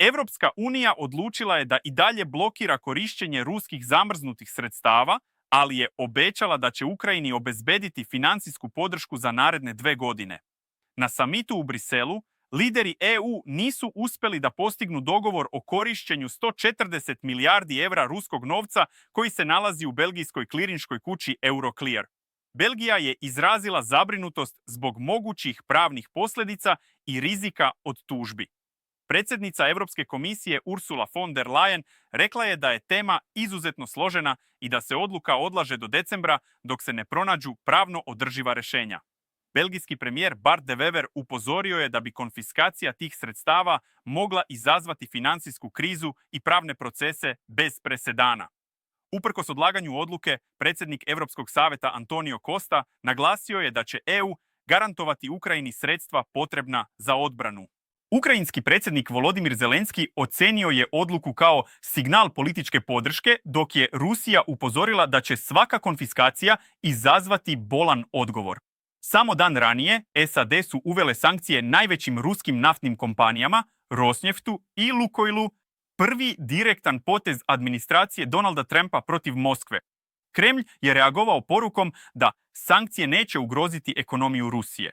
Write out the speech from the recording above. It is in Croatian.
Europska unija odlučila je da i dalje blokira korištenje ruskih zamrznutih sredstava, ali je obećala da će Ukrajini obezbediti financijsku podršku za naredne 2 godine. Na samitu u Briselu lideri EU nisu uspjeli da postignu dogovor o korištenju 140 milijardi evra ruskog novca koji se nalazi u belgijskoj klirinškoj kući Euroclear. Belgija je izrazila zabrinutost zbog mogućih pravnih posljedica i rizika od tužbi. Predsjednica Europske komisije Ursula von der Leyen rekla je da je tema izuzetno složena i da se odluka odlaže do decembra dok se ne pronađu pravno održiva rješenja. Belgijski premijer Bart de Wever upozorio je da bi konfiskacija tih sredstava mogla izazvati financijsku krizu i pravne procese bez presedana. Uprkos odlaganju odluke, predsjednik Europskog savjeta Antonio Costa naglasio je da će EU garantovati Ukrajini sredstva potrebna za odbranu. Ukrajinski predsjednik Volodimir Zelenski ocenio je odluku kao signal političke podrške, dok je Rusija upozorila da će svaka konfiskacija izazvati bolan odgovor. Samo dan ranije SAD su uvele sankcije najvećim ruskim naftnim kompanijama, Rosneftu i Lukoilu, prvi direktan potez administracije Donalda Trumpa protiv Moskve. Kremlj je reagovao porukom da sankcije neće ugroziti ekonomiju Rusije.